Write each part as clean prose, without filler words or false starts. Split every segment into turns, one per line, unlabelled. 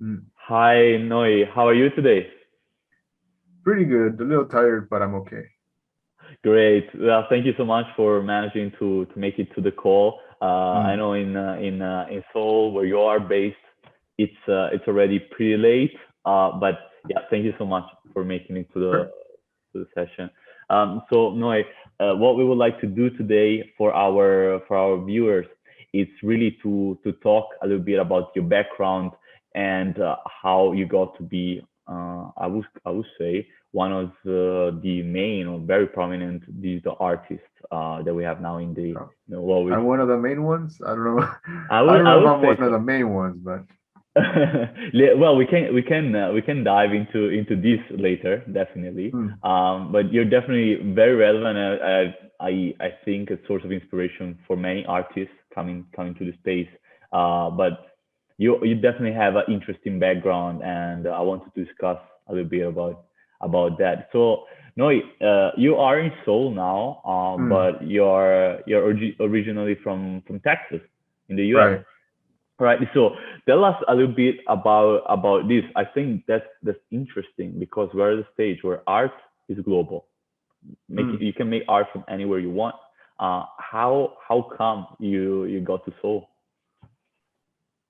Mm,
Hi, Noe. How are you today?
Pretty good. A little tired, but I'm okay.
Great. Well, thank you so much for managing to make it to the call. I
Mm,
know in Seoul, where you are based, it's already pretty late. But yeah, thank you so much for making it
sure.
to the session. So Noe, what we would like to do today for our viewers is really to talk a little bit about your background and how you got to be, I would say, one of the main or very prominent digital artists that we have now in the
Oh,
world. With
I'm one of the main ones. I don't know.
I
I
would
don't
I
know if
would
I'm one
say
of
so.
the main ones, but
Well, we can dive into this later, definitely.
mm,
But you're definitely very relevant. I think a source of inspiration for many artists coming to the space. But you definitely have an interesting background, and I wanted to discuss a little bit about that. So, Noe, you are in Seoul now,
mm,
but you're originally from Texas in the U.S.
right.
Right. So tell us a little bit about this. I think that's interesting because we're at a stage where art is global. Making
Mm.
you can make art from anywhere you want. How come you got to Seoul?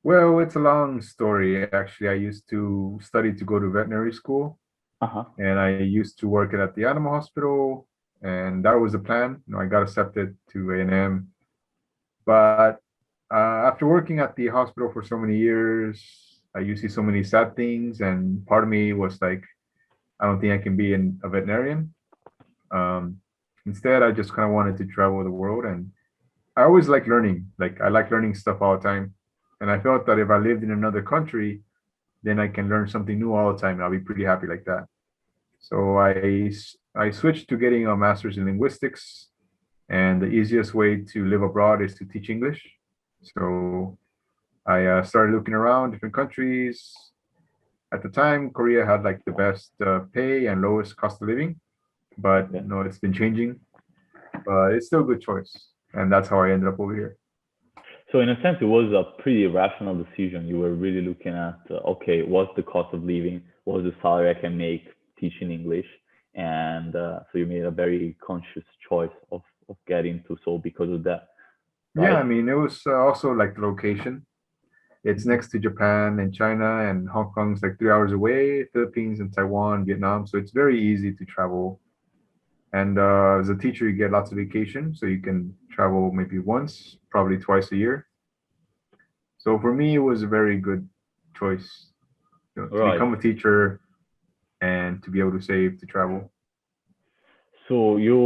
Well, it's a long story. Actually, I used to study to go to veterinary school,
Uh huh.
and I used to work at the animal hospital, and that was the plan. I got accepted to A&M, but after working at the hospital for so many years, I used to see so many sad things, and part of me was like, I don't think I can be a veterinarian. Um, Instead, I just kind of wanted to travel the world, and I always like learning. Like I like learning stuff all the time, and I felt that if I lived in another country, then I can learn something new all the time, and I'll be pretty happy like that. So I switched to getting a master's in linguistics, and the easiest way to live abroad is to teach English. So I started looking around different countries. At the time, Korea had like the best pay and lowest cost of living, but
Okay.
it's been changing. But it's still a good choice, and that's how I ended up over here.
So in a sense, it was a pretty rational decision. You were really looking at okay, what's the cost of living? What's the salary I can make teaching English? And so you made a very conscious choice of getting to Seoul because of that,
Yeah,
right?
I mean, it was also like the location. It's
Mm-hmm.
next to Japan and China, and Hong Kong's like 3 hours away, Philippines and Taiwan, Vietnam. So it's very easy to travel. And as a teacher, you get lots of vacation, so you can travel maybe once, probably twice a year. So for me, it was a very good choice, to
Right.
become a teacher and to be able to save to travel.
So you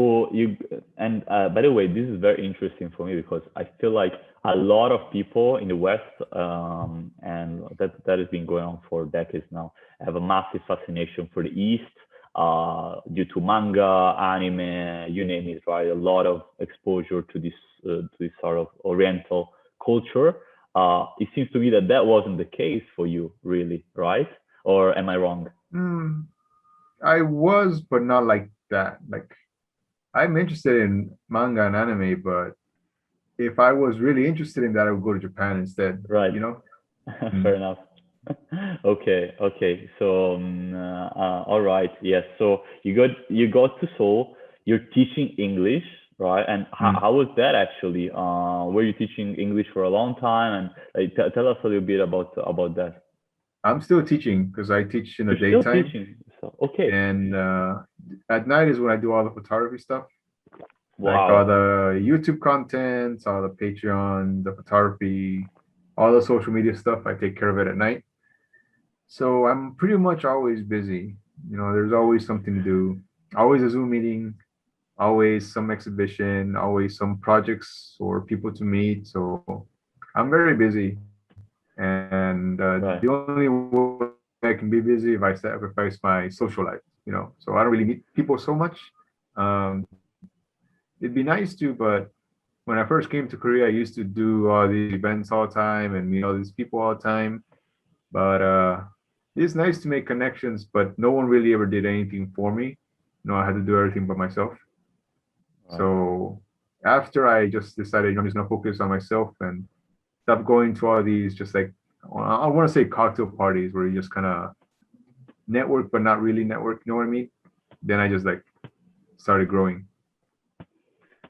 and by the way, this is very interesting for me because I feel like a lot of people in the West, and that has been going on for decades now, have a massive fascination for the East, due to manga, anime, you name it, right? A lot of exposure to this sort of Oriental culture. It seems to me that that wasn't the case for you, really, right? Or am I wrong?
Mm, I was, but not like that. Like I'm interested in manga and anime, but if I was really interested in that, I would go to Japan instead.
Right.
You know?
Fair
Mm,
enough. Okay, okay. So, all right. Yes. So you got to Seoul. You're teaching English, right? And
mm.
how was that actually? Were you teaching English for a long time? And tell us a little bit about that.
I'm still teaching because I teach in the
You're still
daytime,
teaching. So, okay.
and at night is when I do all the photography stuff, like all
Wow.
the YouTube content, all the Patreon, the photography, all the social media stuff. I take care of it at night. So I'm pretty much always busy. There's always something to do, always a Zoom meeting, always some exhibition, always some projects or people to meet. So I'm very busy. And the
Right.
only way I can be busy if I sacrifice my social life, So I don't really meet people so much. Um, it'd be nice to, but when I first came to Korea, I used to do all these events all the time and meet all these people all the time. But it's nice to make connections, but no one really ever did anything for me. I had to do everything by myself.
Right.
So after I just decided, I'm just gonna focus on myself and stop going to all these just like well, I want to say cocktail parties where you just kind of network, but not really network. You know what I mean? Then I just like started growing.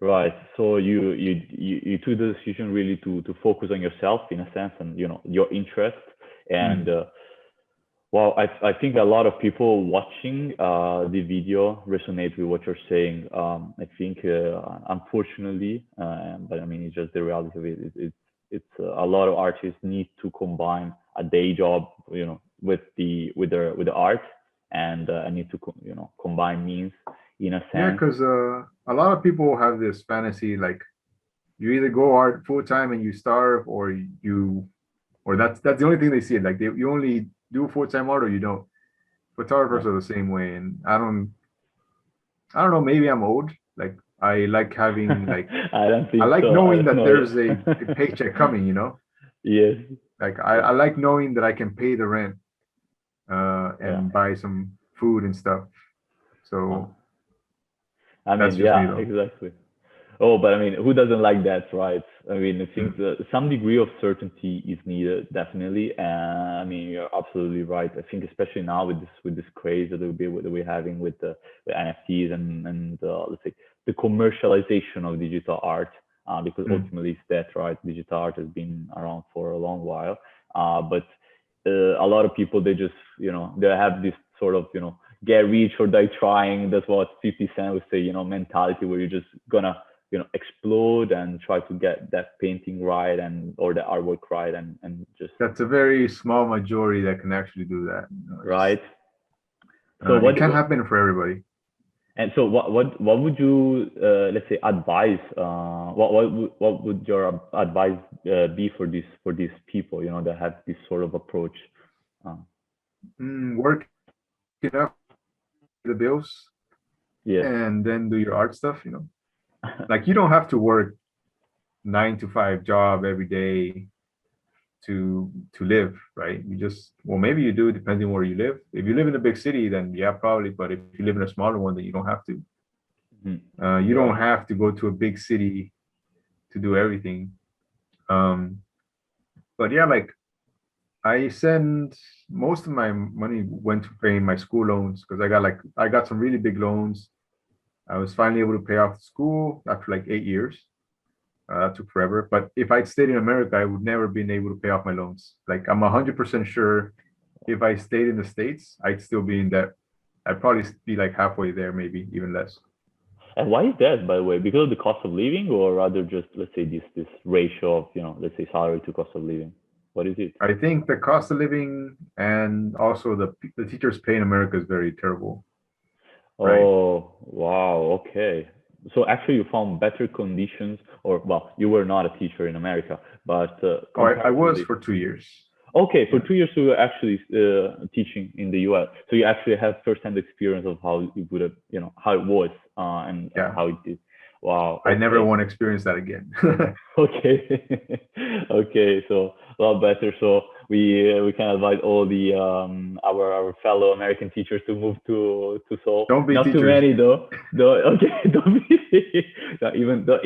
Right. So you took the decision really to focus on yourself in a sense, and your interest. And
Mm.
well, I think a lot of people watching the video resonate with what you're saying. I think unfortunately, but I mean it's just the reality of it. It's a lot of artists need to combine a day job, with the art, and need to combine means in a
Yeah,
sense.
because a lot of people have this fantasy like you either go art full time and you starve, or that's the only thing they see. Like you only do full time art or you don't.
Yeah.
Photographers are the same way, and I don't know. Maybe I'm old. Like I like having like
I don't
I
think
like
so. I
knowing
don't
that
know.
there's a paycheck coming.
Yes.
Like I like knowing that I can pay the rent
Yeah.
and buy some food and stuff.
Uh,
So
I
that's
mean,
just me
yeah,
though.
exactly. Oh, but I mean, who doesn't like that, right? I mean, I think
Mm.
that some degree of certainty is needed, definitely. And I mean, you're absolutely right. I think especially now with this craze that we're having with NFTs and let's say the commercialization of digital art, because
Mm.
ultimately it's that, right? Digital art has been around for a long while, but a lot of people they just they have this sort of get rich or die trying. That's what 50 Cent would say, mentality where you're just gonna explode and try to get that painting right and or the artwork right and just
That's a very small majority that can actually do that.
right. So
It can't happen for everybody.
what would you let's say advise what would your advice be for these people that have this sort of approach? uh,
Work enough the bills
yes.
and then do your art stuff. Like you don't have to work 9 to 5 job every day to live, right? Well, maybe you do depending where you live. If you live in a big city, then yeah, probably. But if you live in a smaller one, then you don't have to.
Mhm.
You don't
Right.
have to go to a big city to do everything. Um, but yeah, like I send most of my money went to paying my school loans because I got some really big loans. I was finally able to pay off the school after like 8 years. That took forever. But if I'd stayed in America, I would never been able to pay off my loans. Like I'm 100% sure if I stayed in the States, I'd still be in debt. I'd probably be like halfway there, maybe even less.
And why is that, by the way? Because of the cost of living, or rather just let's say this ratio of let's say salary to cost of living? What is it?
I think the cost of living and also the teachers' pay in America is very terrible, right?
Oh, wow. Okay. So actually, you found better conditions, or well, you were not a teacher in America, but
Oh, I was
comparatively,
for 2 years.
okay, for
Yeah,
2 years you were actually teaching in the U.S. So you actually have first-hand experience of how it would have, how it was and
yeah.
how it did. Wow.
I never
Okay.
want to experience that again.
Okay. Okay. So a lot better. So we can advise all the our fellow American teachers to move to Seoul.
Don't be
Not too
teachers.
many though. Though okay, don't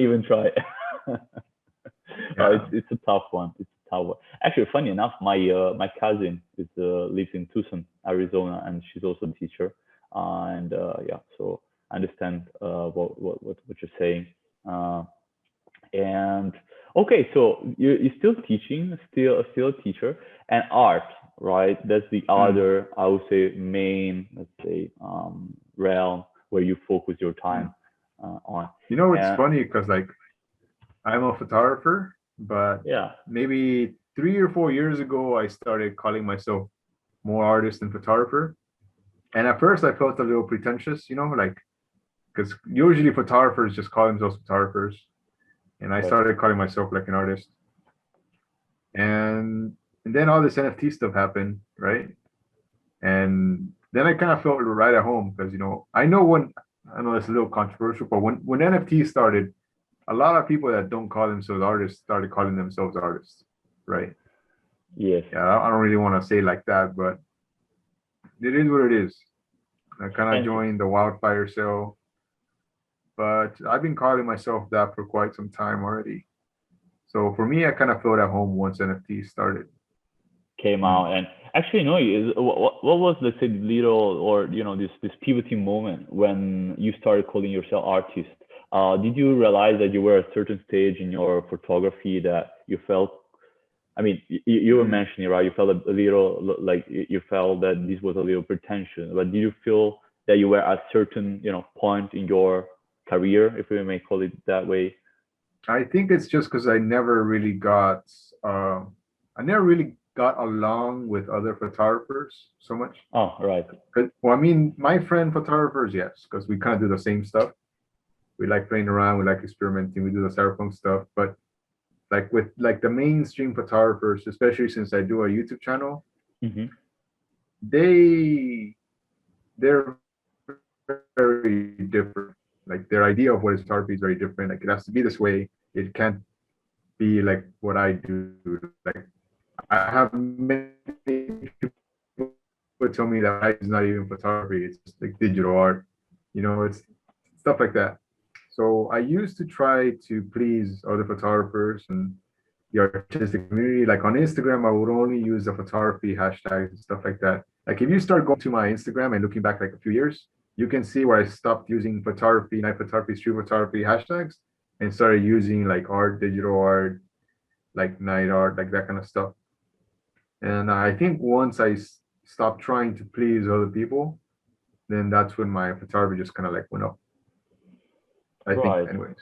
even try.
Yeah.
It's a tough one. It's a tough one. Actually, funny enough, my cousin lives in Tucson, Arizona, and she's also a teacher. And yeah, so I understand what you're saying. Uh, and okay, so you're still teaching, still a teacher, and art, right? That's the
Mm,
other, I would say, main, let's say, realm where you focus your time
mm.
on.
It's
And
funny because like I'm a photographer, but
yeah,
maybe 3 or 4 years ago, I started calling myself more artist than photographer. And at first, I felt a little pretentious, like because usually photographers just call themselves photographers, and I
right.
started calling myself like an artist. And then all this NFT stuff happened, right? And then I kind of felt right at home because I know it's a little controversial, but when NFT started, a lot of people that don't call themselves artists started calling themselves artists, right?
Yes.
Yeah, I don't really want to say like that, but it is what it is. I kind of
And
joined the wildfire sale, but I've been calling myself that for quite some time already. So for me, I kind of felt at home once NFT started.
came out. And actually, no, what was, let's say, the little, or this pivoting moment when you started calling yourself artist? Did you realize that you were at a certain stage in your photography that you felt, I mean, you were mentioning, right? You felt a little like you felt that this was a little pretentious, but did you feel that you were at a certain, point in your career, if we may call it that way?
I think it's just because uh, I never really got along with other photographers so much.
Oh, right.
Well, I mean, my friend photographers, yes, because we kind of do the same stuff. We like playing around, we like experimenting, we do the cyberpunk stuff. But like with like the mainstream photographers, especially since I do a YouTube channel,
Hmm.
they they're very different. Like their idea of what is photography is very different. Like it has to be this way. It can't be like what I do. Like I have many people tell me that it's not even photography, it's just like digital art. It's stuff like that. So I used to try to please other photographers and the artistic community. Like on Instagram, I would only use the photography hashtags and stuff like that. Like if you start going to my Instagram and looking back like a few years, you can see where I stopped using photography, night photography, street photography hashtags and started using like art, digital art, like night art, like that kind of stuff. And I think once stopped trying to please other people, then that's when my photography just kind of like went up. I think,
Right.
anyways.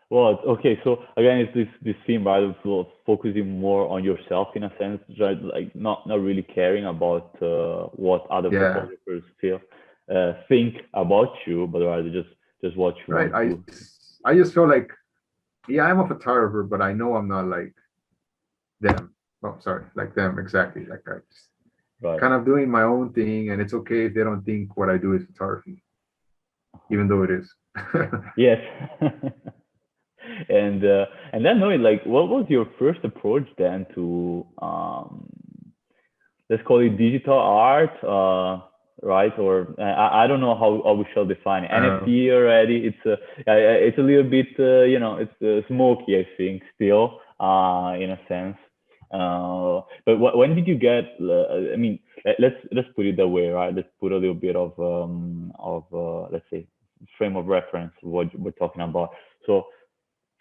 Well, okay. So again, it's this theme, right, of focusing more on yourself in a sense, right? Like not really caring about what other
Yeah,
photographers think about you, but rather just what you
right.
want to.
I just feel like, yeah, I'm a photographer, but I know I'm not like them. Oh, sorry, like them exactly. Like I just
Right.
kind of doing my own thing, and it's okay if they don't think what I do is photography, even though it is.
Yes. And then knowing, like, what was your first approach then to let's call it digital art, right? Or I don't know how we shall define it.
uh,
NFT already. It's a little bit it's smoky, I think, still in a sense. But when did you get? I mean, let's put it that way, right? Let's put a little bit of let's say frame of reference what we're talking about. So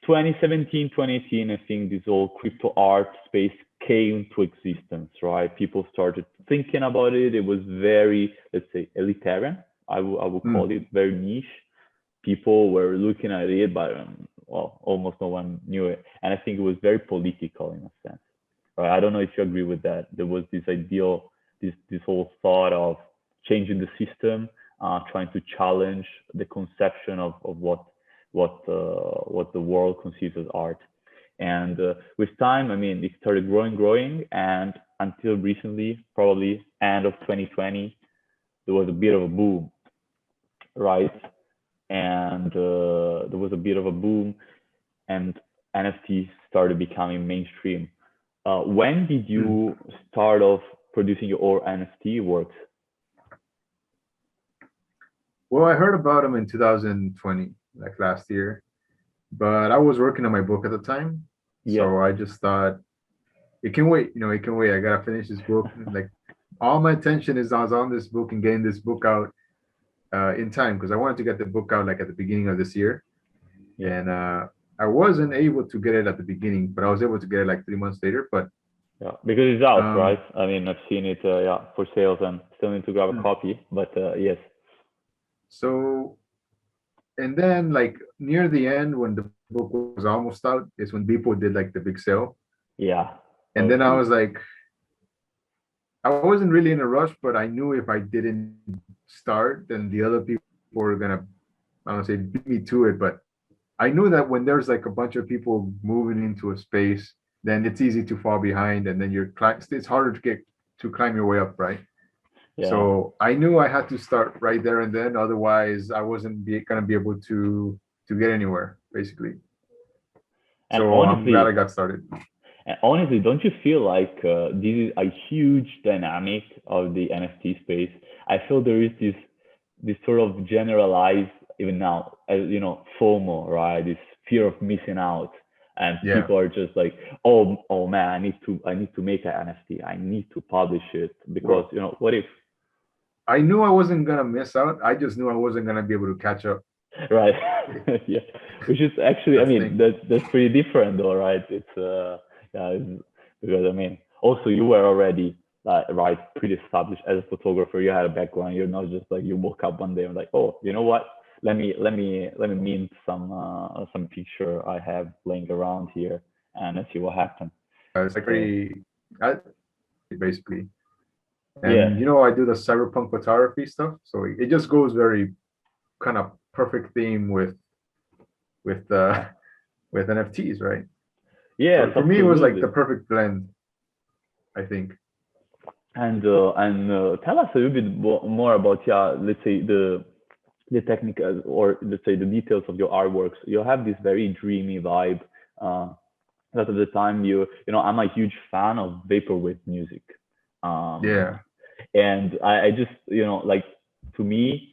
2017, 2018, I think this whole crypto art space came to existence, right? People started thinking about it. It was very, let's say, elitarian. I would call
mm,
it very niche. People were looking at it, but well, almost no one knew it. And I think it was very political in a sense. Right? I don't know if you agree with that. There was this ideal, this whole thought of changing the system, trying to challenge the conception of what the world conceives as art. And with time, I mean, it started growing, and until recently, probably end of 2020, there was a bit of a boom, right? And there was a bit of a boom, and NFT started becoming mainstream. When did
mm.
you start off producing your own NFT works?
Well, I heard about them in 2020, like last year, but I was working on my book at the time,
Yes.
so I just thought it can wait. It can wait. I gotta finish this book. Like all my attention is on this book and getting this book out in time because I wanted to get the book out like at the beginning of this year,
Yes.
and I wasn't able to get it at the beginning, but I was able to get it like 3 months later. But
Yeah, because it's out, right?
um,
I mean, I've seen it, yeah, for sales, and still need to grab a
hmm.
copy. But yes,
So and then like near the end when the book was almost out is when people did like the big sale,
yeah,
and then I
okay,
was like, I wasn't really in a rush, but I knew if I didn't start, then the other people were gonna, I don't say beat me to it, but I knew that when there's like a bunch of people moving into a space, then it's easy to fall behind, and then it's harder to get to climb your way up, right?
yeah.
So I knew I had to start right there and then, otherwise I wasn't gonna be able to get anywhere, basically.
And
So I'm glad I
honestly,
got started.
don't you feel like this is a huge dynamic of the NFT space? I feel there is this sort of generalized, even now, as FOMO, right? This fear of missing out. and
Yeah.
people are just like, oh man, I need to make an NFT. I need to publish it because
Well,
what if,
I knew I wasn't gonna miss out. I just knew I wasn't gonna be able to catch up.
right? Yeah, which is actually, I
That's the
mean,
thing.
that's pretty different though, right? It's yeah, because I mean, also you were already right, pretty established as a photographer. You had a background. You're not just like you woke up one day and like, oh, you know what? Let me mint some picture I have laying around here and let's see what happens.
It's like
So
very, basically.
yeah,
And I do the cyberpunk photography stuff, so it just goes very kind of perfect theme with uh with NFTs, right?
yes,
So for me, it was like the
absolutely.
perfect blend, I think.
And tell us a little bit more about, yeah, let's say the technical, or let's say the details of your artworks. You have this very dreamy vibe. Uh, that at the time I'm a huge fan of vaporwave music. Um,
Yeah.
and I just, like, to me,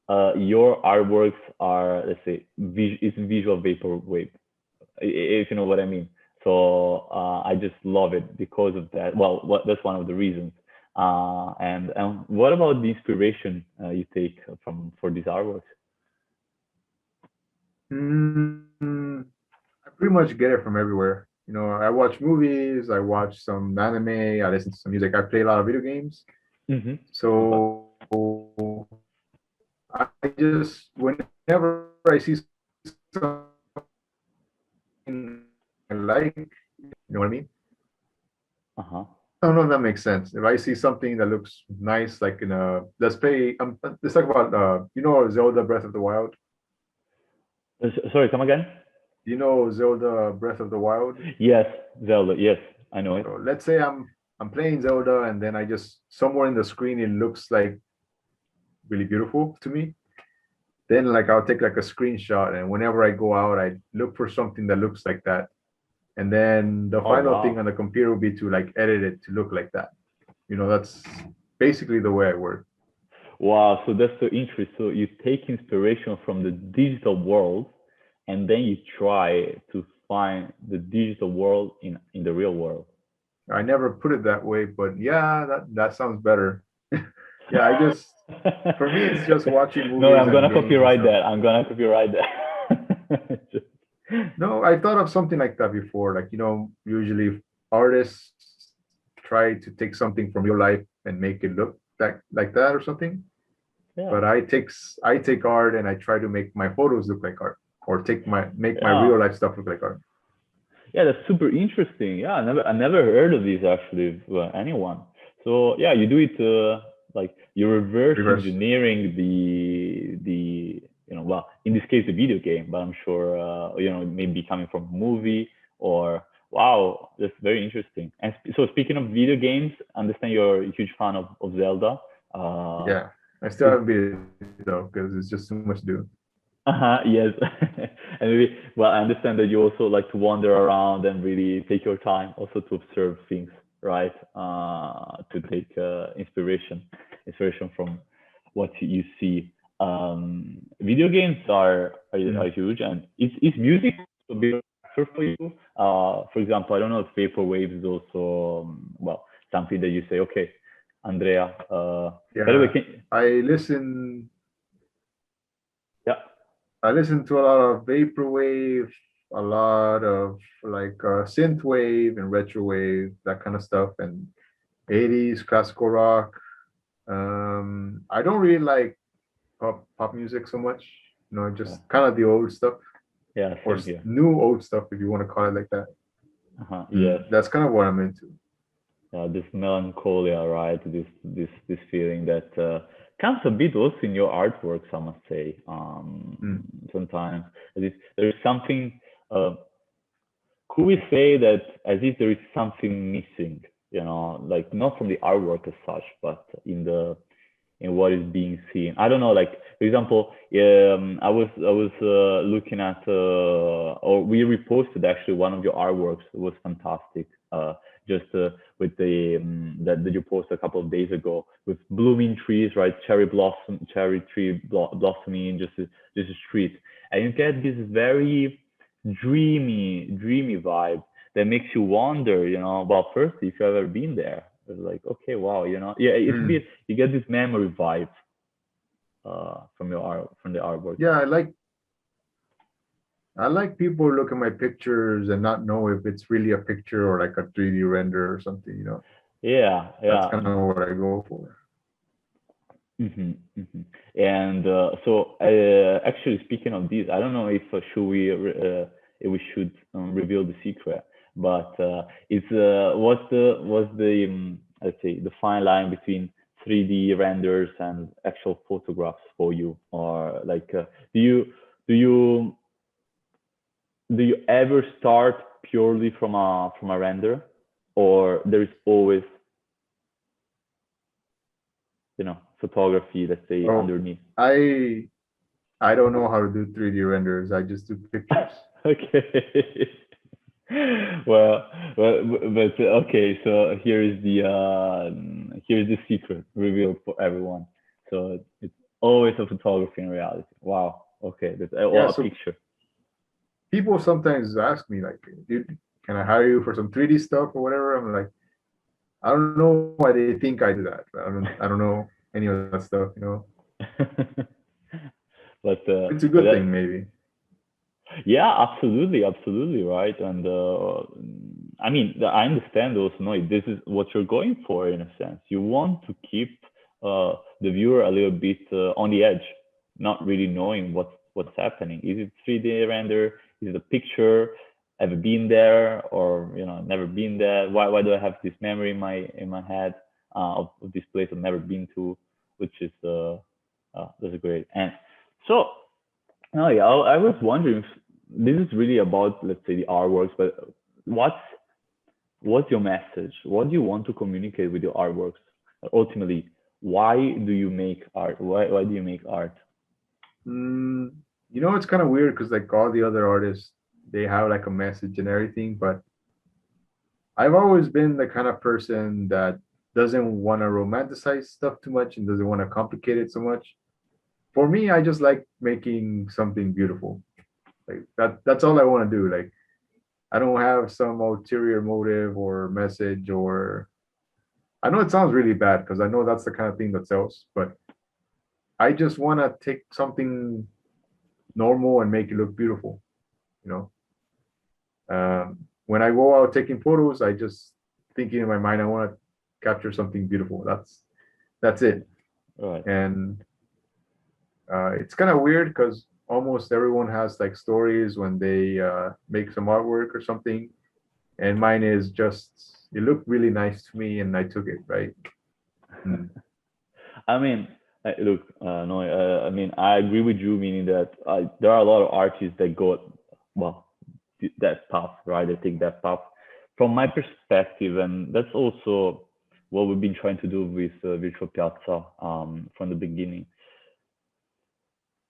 your artworks are, let's say, it's visual vaporwave, if you know what I mean. So I just love it because of that. Well, that's one of the reasons. And what about the inspiration you take from for these artworks?
I pretty much get it from everywhere. I watch movies, I watch some anime, I listen to some music, I play a lot of video games.
Mm-hmm. Okay.
So I just, whenever I see something I like, you know what I mean?
Uh-huh.
I don't know if that makes sense. If I see something that looks nice, like let's talk about Zelda Breath of the Wild.
Sorry, come again?
You know Zelda Breath of the Wild?
Yes, Zelda. Yes, I know it.
So let's say I'm playing Zelda and then I just somewhere in the screen it looks like really beautiful to me. Then like I'll take like a screenshot and whenever I go out I look for something that looks like that. And then the
Oh
final thing
wow.
on the computer will be to like edit it to look like that. That's basically the way I work.
Wow, so that's so interesting. So you take inspiration from the digital world and then you try to find the digital world in the real world.
I never put it that way, but yeah, that sounds better. Yeah, for me it's just watching
No,
movies
I'm
and
gonna
games and
copyright
stuff.
that. I'm gonna copyright that. Just-
No, I thought of something like that before. Like, usually artists try to take something from your life and make it look like that or something.
yeah,
But I take art and I try to make my photos look like art, or make my
yeah,
real life stuff look like art.
yeah. That's super interesting. Yeah, I never heard of this actually with anyone. So yeah, you do it like you're reverse
Reverse.
engineering the well, in this case the video game, but I'm sure maybe coming from a movie or wow, that's very interesting. And so speaking of video games, I understand you're a huge fan of Zelda. Uh,
Yeah. I still
is
haven't beat it though, because it's just too much to do.
yes. And maybe, well, I understand that you also like to wander around and really take your time also to observe things, right? To take inspiration from what you see. Video games are
Mm.
huge, and is music a big factor for you? For example, I don't know if vaporwave is also well, something that you say, okay, Andrea. By the way,
Yeah. I listen
yeah.
I listen to a lot of vaporwave, a lot of like synth wave and retro wave, that kind of stuff, and 80s classical rock. I don't really like pop music so much.
Yeah,
Just kind of the old stuff,
yeah,
or
same here.
new old stuff, if you want to call it like that.
Yes,
That's kind of what I'm into.
this melancholia, right? This feeling that comes a bit also in your artworks, I must say.
Mm.
Sometimes there is something. Could we say that as if there is something missing? Like not from the artwork as such, but in what is being seen. I don't know, like for example, I was looking at or we reposted actually one of your artworks. It was fantastic. Just with that you posted a couple of days ago with blooming trees, right? Cherry tree blossoming in just a street, and you get this very dreamy vibe that makes you wonder, well, first, if you've ever been there, it's like, okay, wow, yeah, it's a bit, you get this memory vibe from from the artwork.
Yeah, I like people look at my pictures and not know if it's really a picture or like a 3D render or something,
Yeah,
That's
yeah.
kind of what I go for.
And so, actually, speaking of this, I don't know if if we should reveal the secret, but it's what's the let's say the fine line between 3D renders and actual photographs for you, or like do you do you do you ever start purely from a render, or there is always photography, let's say,
Oh,
underneath?
I I don't know how to do 3D renders. I just do pictures.
Okay. But okay. So here's the secret revealed for everyone. So it's always a photography in reality. Wow. Okay. That's
Yeah,
well, a
so
picture.
people sometimes ask me like, dude, can I hire you for some 3D stuff or whatever? I'm like, I don't know why they think I do that. I don't know any of that stuff. It's a
But
good thing, maybe.
yeah, absolutely, absolutely, right. And I mean, I understand also, no, this is what you're going for in a sense. You want to keep the viewer a little bit on the edge, not really knowing what's happening. Is it 3D render? Is it a picture? Have I been there, or never been there? Why do I have this memory in my head of this place I've never been to, which is that's great. And so, oh yeah, I was wondering if this is really about, let's say, the artworks, but what's what's your message? What do you want to communicate with your artworks? Ultimately, why do you make art? Why do you make art?
Mm, it's kind of weird because like all the other artists, they have like a message and everything, but I've always been the kind of person that doesn't want to romanticize stuff too much and doesn't want to complicate it so much. For me, I just like making something beautiful. Like that's all I want to do. Like I don't have some ulterior motive or message or I know it sounds really bad because I know that's the kind of thing that sells, but I just want to take something normal and make it look beautiful, you know. When I go out taking photos, I just thinking in my mind, I want to capture something beautiful. That's it.
All right.
And it's kind of weird because almost everyone has like stories when they make some artwork or something, and mine is just it looked really nice to me and I took it, right? Mm.
I mean, look, no, I mean, I agree with you, meaning that there are a lot of artists that go, well, that path, right? They take that path. From my perspective, and that's also what we've been trying to do with Virtual Piazza from the beginning.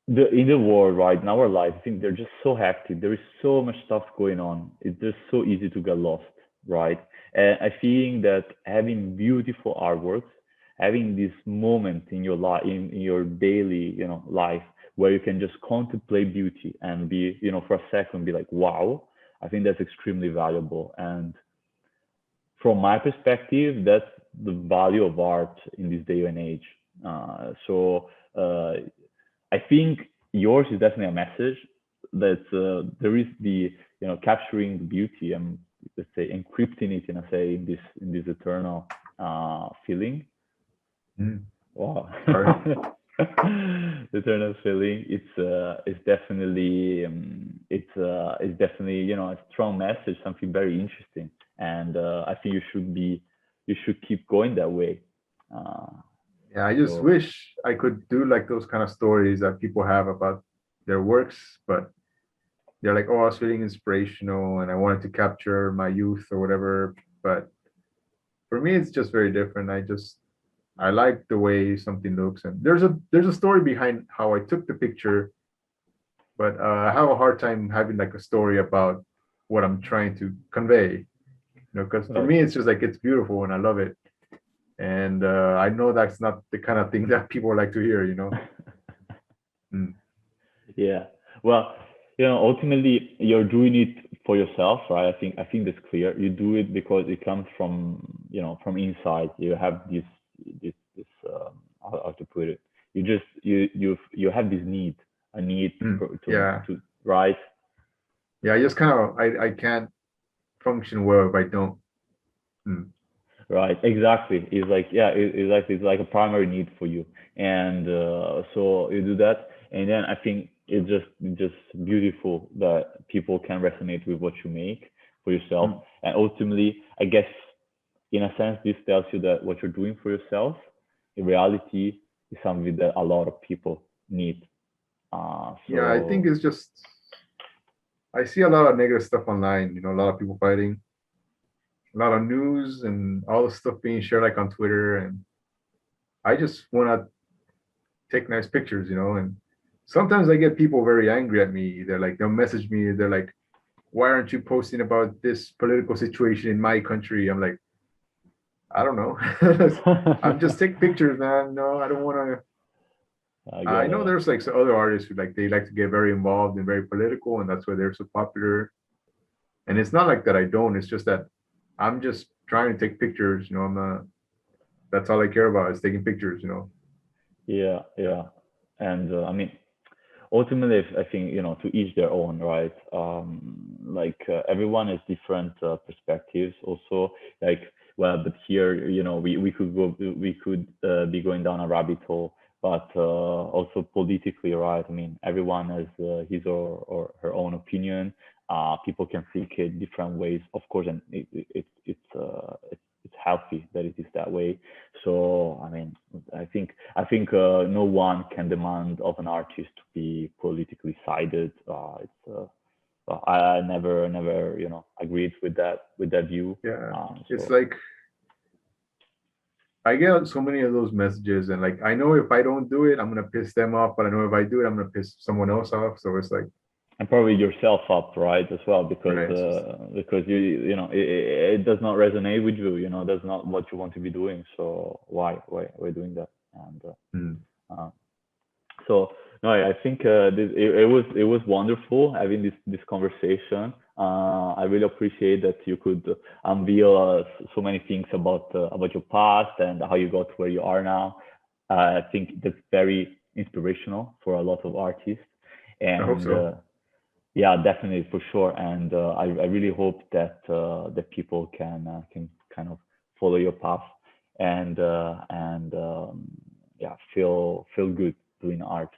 In the world, right, in our life, I think they're just so hectic. There is so much stuff going on. It's just so easy to get lost, right? And I think that having beautiful artworks, having this moment in your life, in your daily, life, where you can just contemplate beauty and be, for a second, be like, wow. I think that's extremely valuable. And from my perspective, that's the value of art in this day and age. So I think yours is definitely a message that there is the capturing the beauty and, let's say, encrypting it in this eternal feeling.
Mm.
Wow.
Sorry.
Eternal feeling. It's definitely it's definitely a strong message, something very interesting, and I think you should keep going that way. Uh,
Yeah, I just
so
wish I could do like those kind of stories that people have about their works, but they're like, oh, I was feeling inspirational and I wanted to capture my youth or whatever. But for me, it's just very different. I like the way something looks, and there's a story behind how I took the picture, but I have a hard time having like a story about what I'm trying to convey. Because for
right.
me, it's just like it's beautiful and I love it, and I know that's not the kind of thing that people like to hear. Mm.
Yeah. Well, ultimately you're doing it for yourself, right? I think that's clear. You do it because it comes from, from inside. You have this how to put it. You just you have this need, a need
Yeah.
to write.
Yeah. I just kind of, I can't function well if I don't. Mm.
Right, exactly. It's like, yeah, exactly. It's like a primary need for you, and so you do that, and then I think it's just beautiful that people can resonate with what you make for yourself,
Mm.
and ultimately, I guess, in a sense, this tells you that what you're doing for yourself, in reality, is something that a lot of people need.
Yeah. I think
So
it's just, I see a lot of negative stuff online, a lot of people fighting, a lot of news and all the stuff being shared like on Twitter. And I just want to take nice pictures, and sometimes I get people very angry at me. They'll message me. They're like, why aren't you posting about this political situation in my country? I'm like, I don't know. I'm just take pictures, man. No, I don't want to.
I
I
get
know
it.
there's like some other artists who they like to get very involved and very political, and that's why they're so popular. And it's not like that I don't. It's just that I'm just trying to take pictures. I'm not. That's all I care about is taking pictures.
Yeah, yeah, and I mean, ultimately, I think, to each their own, right? Like, everyone has different perspectives also. Like, well, but here, we could be going down a rabbit hole, but also politically, right? I mean, everyone has his or her own opinion. People can think it different ways, of course, and it's healthy that it is that way. So, I mean, I think no one can demand of an artist to be politically sided. I never agreed with that view.
Yeah. It's
So
like I get so many of those messages, and like I know if I don't do it, I'm gonna piss them off, but I know if I do it, I'm gonna piss someone else off. So it's like,
and probably yourself up, right, as well, because
right, it's just,
it does not resonate with you. That's not what you want to be doing. So why doing that? And
mm,
uh, So no, I think it was wonderful having this conversation. I really appreciate that you could unveil so many things about your past and how you got to where you are now. I think that's very inspirational for a lot of artists,
I hope
and
so.
yeah, definitely for sure. And I really hope that people can kind of follow your path and yeah, feel good doing art.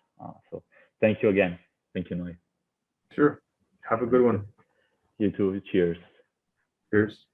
So thank you again. Thank you, Noe.
Sure. Have a good
Thank you.
one.
You too. Cheers.
Cheers.